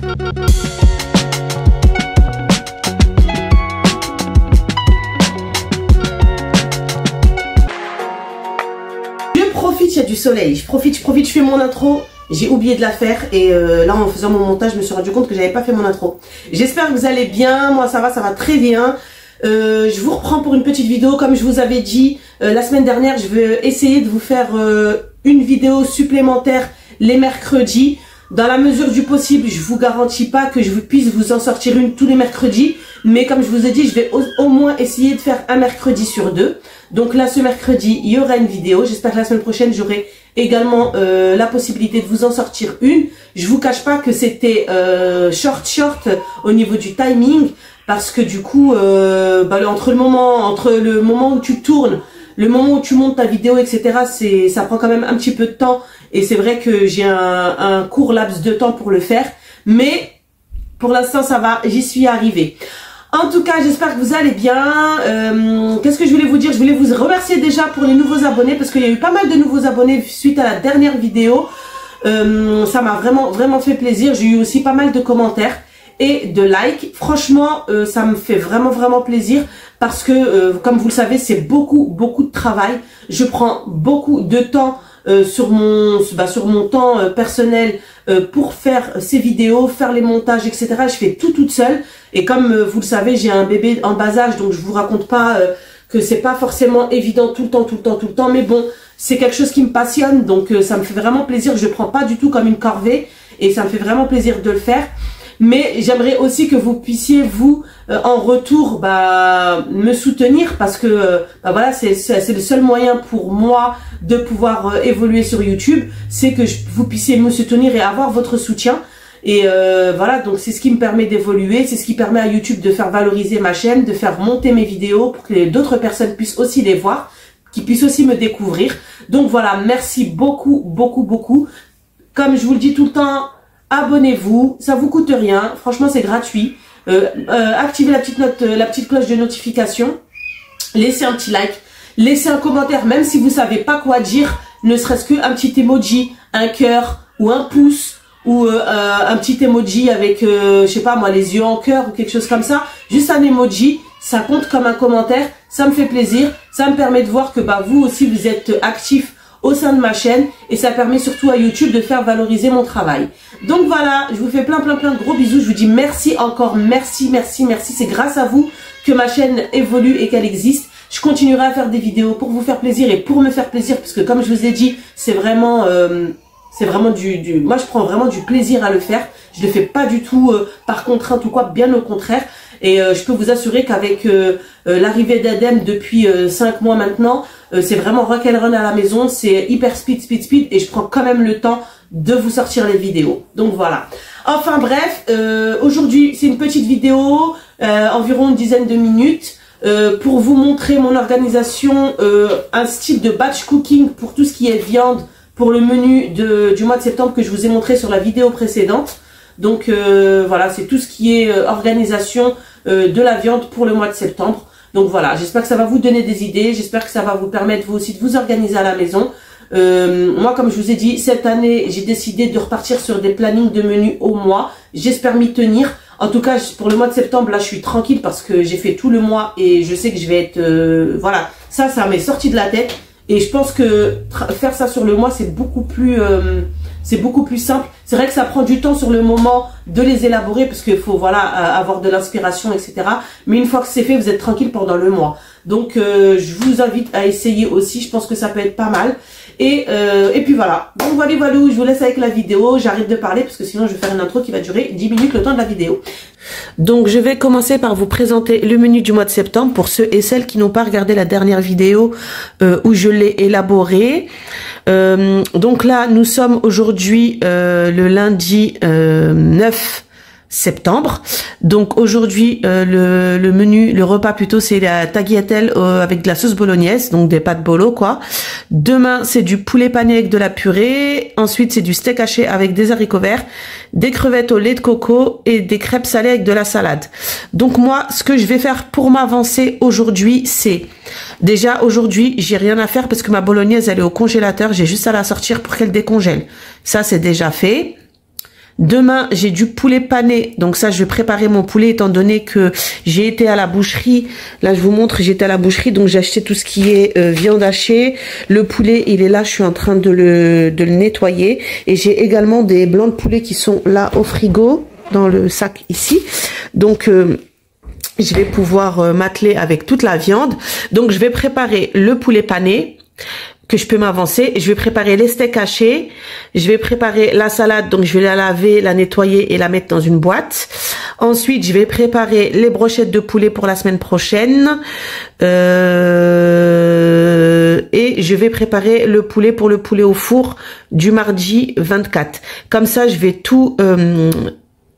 Il y a du soleil, je profite, je fais mon intro. J'ai oublié de la faire et là en faisant mon montage je me suis rendu compte que j'avais pas fait mon intro. J'espère que vous allez bien, moi ça va très bien. Je vous reprends pour une petite vidéo comme je vous avais dit la semaine dernière. Je vais essayer de vous faire une vidéo supplémentaire les mercredis. Dans la mesure du possible, je vous garantis pas que je puisse vous en sortir une tous les mercredis. Mais comme je vous ai dit, je vais au moins essayer de faire un mercredi sur deux. Donc là, ce mercredi, il y aura une vidéo. J'espère que la semaine prochaine, j'aurai également la possibilité de vous en sortir une. Je vous cache pas que c'était short au niveau du timing. Parce que du coup, entre le moment où tu tournes, le moment où tu montes ta vidéo, etc., ça prend quand même un petit peu de temps. Et c'est vrai que j'ai un court laps de temps pour le faire. Mais pour l'instant, ça va, j'y suis arrivée. En tout cas, j'espère que vous allez bien. Qu'est-ce que je voulais vous dire? Je voulais vous remercier déjà pour les nouveaux abonnés. Parce qu'il y a eu pas mal de nouveaux abonnés suite à la dernière vidéo. Ça m'a vraiment fait plaisir. J'ai eu aussi pas mal de commentaires et de likes. Franchement, ça me fait vraiment plaisir. Parce que, comme vous le savez, c'est beaucoup de travail. Je prends beaucoup de temps sur mon temps personnel pour faire ces vidéos, faire les montages, etc. Je fais tout toute seule. Et comme vous le savez, j'ai un bébé en bas âge, donc je vous raconte pas que c'est pas forcément évident tout le temps. Mais bon, c'est quelque chose qui me passionne, donc ça me fait vraiment plaisir. Je prends pas du tout comme une corvée et ça me fait vraiment plaisir de le faire. Mais j'aimerais aussi que vous puissiez, vous, en retour, me soutenir parce que, voilà, c'est le seul moyen pour moi de pouvoir évoluer sur YouTube, c'est que vous puissiez me soutenir et avoir votre soutien. Et voilà, donc c'est ce qui me permet d'évoluer, c'est ce qui permet à YouTube de faire valoriser ma chaîne, de faire monter mes vidéos pour que d'autres personnes puissent aussi les voir, qui puissent aussi me découvrir. Donc voilà, merci beaucoup. Comme je vous le dis tout le temps, abonnez-vous, ça vous coûte rien, franchement c'est gratuit. Activez la petite cloche de notification, laissez un petit like, laissez un commentaire, même si vous savez pas quoi dire, ne serait-ce qu'un petit emoji, un cœur ou un pouce ou un petit emoji avec je sais pas moi, les yeux en cœur ou quelque chose comme ça. Juste un emoji, ça compte comme un commentaire, ça me fait plaisir, ça me permet de voir que vous aussi vous êtes actif au sein de ma chaîne et ça permet surtout à YouTube de faire valoriser mon travail. Donc voilà, je vous fais plein de gros bisous. Je vous dis merci encore, merci. C'est grâce à vous que ma chaîne évolue et qu'elle existe. Je continuerai à faire des vidéos pour vous faire plaisir et pour me faire plaisir parce que comme je vous ai dit, c'est vraiment moi je prends vraiment du plaisir à le faire. Je le fais pas du tout par contrainte ou quoi, bien au contraire. Et je peux vous assurer qu'avec l'arrivée d'Adem depuis 5 mois maintenant, c'est vraiment rock'n'roll à la maison, c'est hyper speed et je prends quand même le temps de vous sortir les vidéos. Donc voilà. Enfin bref, aujourd'hui c'est une petite vidéo, environ une dizaine de minutes, pour vous montrer mon organisation, un style de batch cooking pour tout ce qui est viande, pour le menu du mois de septembre que je vous ai montré sur la vidéo précédente. Donc voilà, c'est tout ce qui est organisation de la viande pour le mois de septembre. Donc voilà, j'espère que ça va vous donner des idées, j'espère que ça va vous permettre vous aussi de vous organiser à la maison. Moi, comme je vous ai dit, cette année, j'ai décidé de repartir sur des plannings de menus au mois. J'espère m'y tenir. En tout cas, pour le mois de septembre, là, je suis tranquille parce que j'ai fait tout le mois et je sais que je vais être... voilà, ça m'est sorti de la tête. Et je pense que faire ça sur le mois, c'est beaucoup plus simple. C'est vrai que ça prend du temps sur le moment de les élaborer parce qu'il faut avoir de l'inspiration, etc. Mais une fois que c'est fait, vous êtes tranquille pendant le mois. Donc je vous invite à essayer aussi. Je pense que ça peut être pas mal. Et puis voilà. Donc voilà, je vous laisse avec la vidéo. J'arrête de parler parce que sinon je vais faire une intro qui va durer 10 minutes le temps de la vidéo. Donc je vais commencer par vous présenter le menu du mois de septembre pour ceux et celles qui n'ont pas regardé la dernière vidéo où je l'ai élaboré. Donc là nous sommes aujourd'hui le lundi 9 septembre. Donc aujourd'hui le menu, le repas plutôt, c'est la tagliatelle avec de la sauce bolognaise, donc des pâtes bolo quoi. Demain c'est du poulet pané avec de la purée. Ensuite c'est du steak haché avec des haricots verts, des crevettes au lait de coco et des crêpes salées avec de la salade. Donc moi ce que je vais faire pour m'avancer aujourd'hui, c'est déjà aujourd'hui j'ai rien à faire parce que ma bolognaise elle est au congélateur, j'ai juste à la sortir pour qu'elle décongèle. Ça c'est déjà fait. Demain, j'ai du poulet pané. Donc ça, je vais préparer mon poulet étant donné que j'ai été à la boucherie. Là, je vous montre, j'étais à la boucherie. Donc, j'ai acheté tout ce qui est viande hachée. Le poulet, il est là. Je suis en train de le nettoyer. Et j'ai également des blancs de poulet qui sont là au frigo, dans le sac ici. Donc, je vais pouvoir m'atteler avec toute la viande. Donc, je vais préparer le poulet pané que je peux m'avancer. Je vais préparer les steaks hachés. Je vais préparer la salade. Donc, je vais la laver, la nettoyer et la mettre dans une boîte. Ensuite, je vais préparer les brochettes de poulet pour la semaine prochaine. Et je vais préparer le poulet pour le poulet au four du mardi 24. Comme ça, je vais tout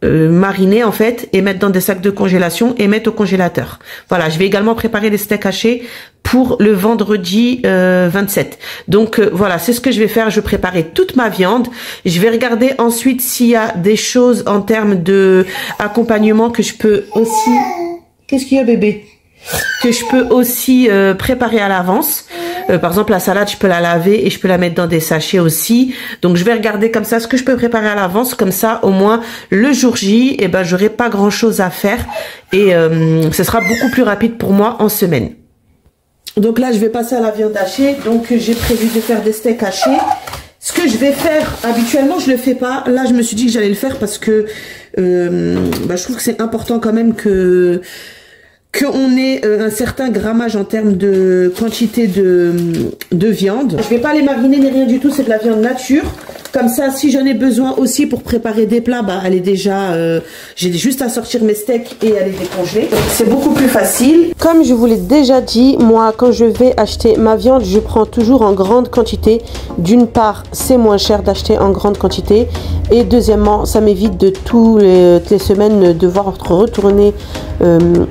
mariner en fait et mettre dans des sacs de congélation et mettre au congélateur. Voilà, je vais également préparer les steaks hachés pour le vendredi 27. Donc voilà, c'est ce que je vais faire. Je vais préparer toute ma viande. Je vais regarder ensuite s'il y a des choses en termes de accompagnement que je peux aussi... Qu'est-ce qu'il y a, bébé? Que je peux aussi préparer à l'avance. Par exemple, la salade, je peux la laver et je peux la mettre dans des sachets aussi. Donc, je vais regarder comme ça ce que je peux préparer à l'avance. Comme ça, au moins, le jour J, eh ben, j'aurai pas grand-chose à faire. Et ce sera beaucoup plus rapide pour moi en semaine. Donc là, je vais passer à la viande hachée. Donc, j'ai prévu de faire des steaks hachés. Ce que je vais faire, habituellement, je le fais pas. Là, je me suis dit que j'allais le faire parce que je trouve que c'est important quand même qu'on ait un certain grammage en termes de quantité de viande. Je vais pas les mariner ni rien du tout, c'est de la viande nature. Comme ça, si j'en ai besoin aussi pour préparer des plats, bah elle est déjà... j'ai juste à sortir mes steaks et à les décongeler. C'est beaucoup plus facile. Comme je vous l'ai déjà dit, moi, quand je vais acheter ma viande, je prends toujours en grande quantité. D'une part, c'est moins cher d'acheter en grande quantité. Et deuxièmement, ça m'évite de toutes les semaines devoir retourner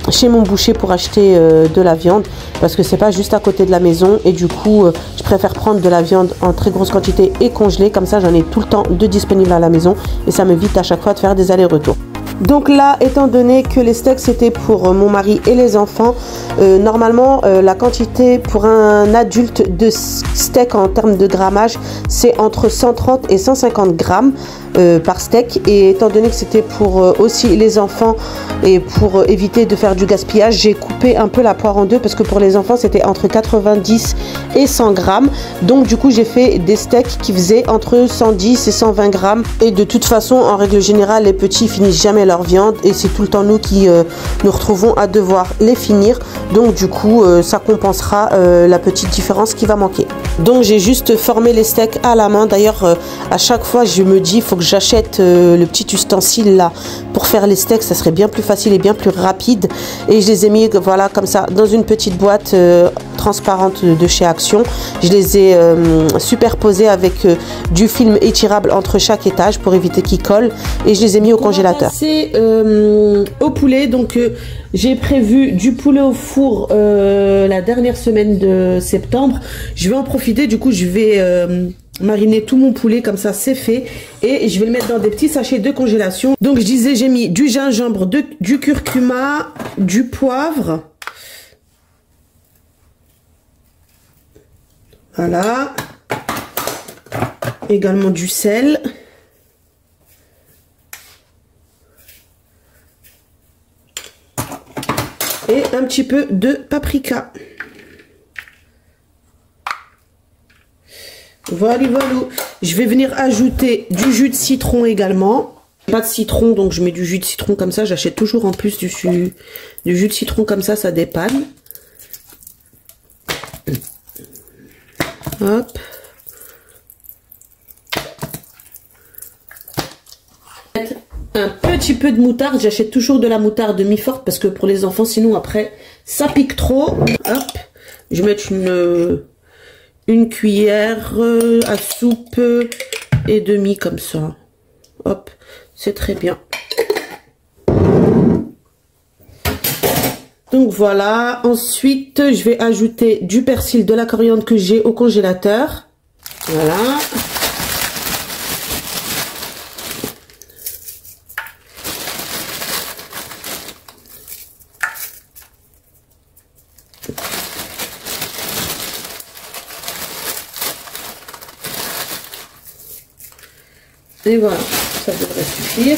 chez mon boucher pour acheter de la viande. Parce que c'est pas juste à côté de la maison. Et du coup, je préfère prendre de la viande en très grosse quantité et congelée. Comme ça, j'en ai tout le temps de disponible à la maison. Et ça m'évite à chaque fois de faire des allers-retours. Donc là, étant donné que les steaks c'était pour mon mari et les enfants, normalement la quantité pour un adulte de steak en termes de grammage, c'est entre 130 et 150 grammes par steak. Et étant donné que c'était pour aussi les enfants et pour éviter de faire du gaspillage, j'ai coupé un peu la poire en deux parce que pour les enfants c'était entre 90 et 100 grammes. Donc du coup j'ai fait des steaks qui faisaient entre 110 et 120 grammes. Et de toute façon, en règle générale, les petits finissent jamais leur viande et c'est tout le temps nous qui nous retrouvons à devoir les finir. Donc du coup ça compensera la petite différence qui va manquer. Donc j'ai juste formé les steaks à la main. D'ailleurs à chaque fois je me dis il faut que j'achète le petit ustensile là pour faire les steaks, ça serait bien plus facile et bien plus rapide. Et je les ai mis voilà comme ça dans une petite boîte transparente de chez Action. Je les ai superposés avec du film étirable entre chaque étage pour éviter qu'ils collent et je les ai mis au congélateur. C'est au poulet, donc j'ai prévu du poulet au four la dernière semaine de septembre. Je vais en profiter, du coup je vais mariner tout mon poulet, comme ça c'est fait, et je vais le mettre dans des petits sachets de congélation. Donc je disais, j'ai mis du gingembre, du curcuma, du poivre, voilà, également du sel, et un petit peu de paprika. Voilà, voilà. Je vais venir ajouter du jus de citron également. Pas de citron, donc je mets du jus de citron comme ça. J'achète toujours en plus du jus de citron comme ça dépanne. Hop. Un petit peu de moutarde. J'achète toujours de la moutarde mi-forte parce que pour les enfants, sinon après, ça pique trop. Hop. Je vais mettre une cuillère à soupe et demi comme ça. Hop, c'est très bien. Donc voilà, ensuite je vais ajouter du persil, de la coriandre que j'ai au congélateur. Voilà. Et voilà. ça devrait suffire.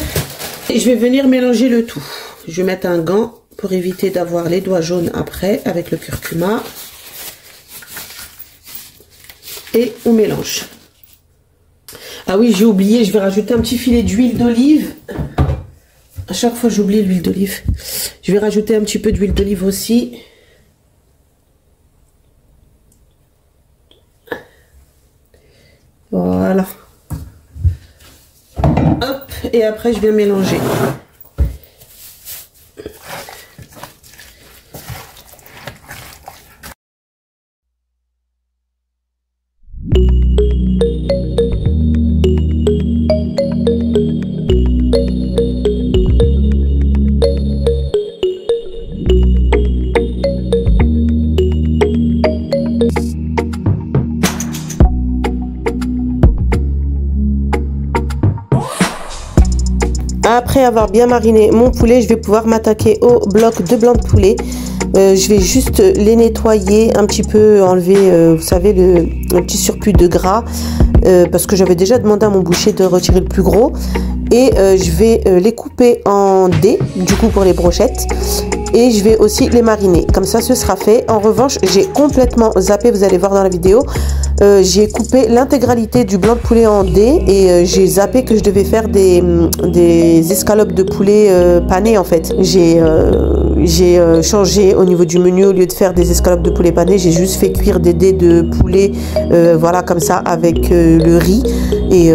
Et je vais venir mélanger le tout. Je vais mettre un gant pour éviter d'avoir les doigts jaunes après avec le curcuma. Et on mélange. Ah oui, j'ai oublié, je vais rajouter un petit filet d'huile d'olive. À chaque fois, j'oublie l'huile d'olive. Je vais rajouter un petit peu d'huile d'olive aussi. Voilà. Hop, et après, je viens mélanger. Après avoir bien mariné mon poulet, je vais pouvoir m'attaquer au bloc de blanc de poulet. Je vais juste les nettoyer, un petit peu enlever, vous savez, le petit surplus de gras. Parce que j'avais déjà demandé à mon boucher de retirer le plus gros. Et je vais les couper en dés, du coup pour les brochettes. Et je vais aussi les mariner. Comme ça, ce sera fait. En revanche, j'ai complètement zappé, vous allez voir dans la vidéo. J'ai coupé l'intégralité du blanc de poulet en dés. Et j'ai zappé que je devais faire des escalopes de poulet panées en fait. J'ai changé au niveau du menu. Au lieu de faire des escalopes de poulet panées, j'ai juste fait cuire des dés de poulet. Voilà, comme ça, avec le riz. Et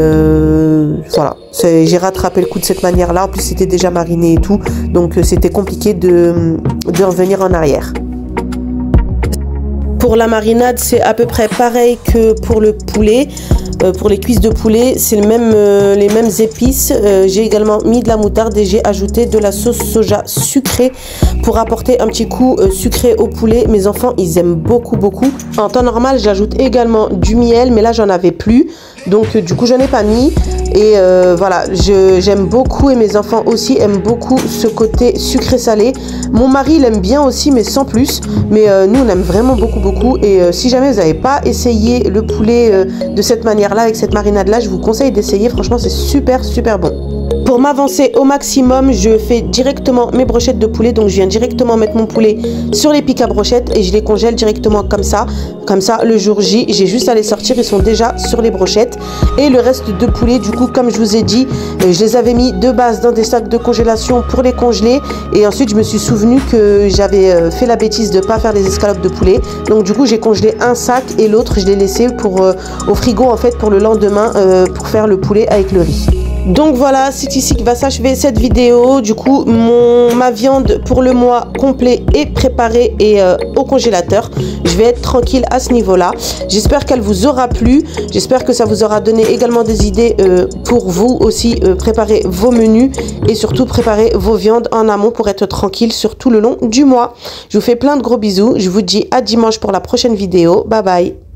voilà. J'ai rattrapé le coup de cette manière-là. En plus, c'était déjà mariné et tout. Donc, c'était compliqué de revenir en arrière. Pour la marinade, c'est à peu près pareil que pour le poulet. Pour les cuisses de poulet, c'est les mêmes épices. J'ai également mis de la moutarde et j'ai ajouté de la sauce soja sucrée pour apporter un petit coup sucré au poulet. Mes enfants, ils aiment beaucoup, beaucoup. En temps normal, j'ajoute également du miel, mais là, j'en avais plus. Donc, du coup, je n'en ai pas mis. Et voilà, j'aime beaucoup et mes enfants aussi aiment beaucoup ce côté sucré-salé. Mon mari, il aime bien aussi, mais sans plus. Mais nous, on aime vraiment beaucoup, beaucoup. Et si jamais vous n'avez pas essayé le poulet de cette manière-là, avec cette marinade-là, je vous conseille d'essayer. Franchement, c'est super, super bon. Pour m'avancer au maximum, je fais directement mes brochettes de poulet. Donc, je viens directement mettre mon poulet sur les pics à brochettes et je les congèle directement comme ça. Comme ça, le jour J, j'ai juste à les sortir. Ils sont déjà sur les brochettes. Et le reste de poulet, du coup, comme je vous ai dit, je les avais mis de base dans des sacs de congélation pour les congeler. Et ensuite, je me suis souvenu que j'avais fait la bêtise de ne pas faire les escalopes de poulet. Donc, du coup, j'ai congelé un sac et l'autre, je l'ai laissé au frigo, en fait, pour le lendemain, pour faire le poulet avec le riz. Donc voilà, c'est ici que va s'achever cette vidéo. Du coup, ma viande pour le mois complet est préparée et au congélateur. Je vais être tranquille à ce niveau-là. J'espère qu'elle vous aura plu. J'espère que ça vous aura donné également des idées pour vous aussi préparer vos menus et surtout préparer vos viandes en amont pour être tranquille sur tout le long du mois. Je vous fais plein de gros bisous. Je vous dis à dimanche pour la prochaine vidéo. Bye bye.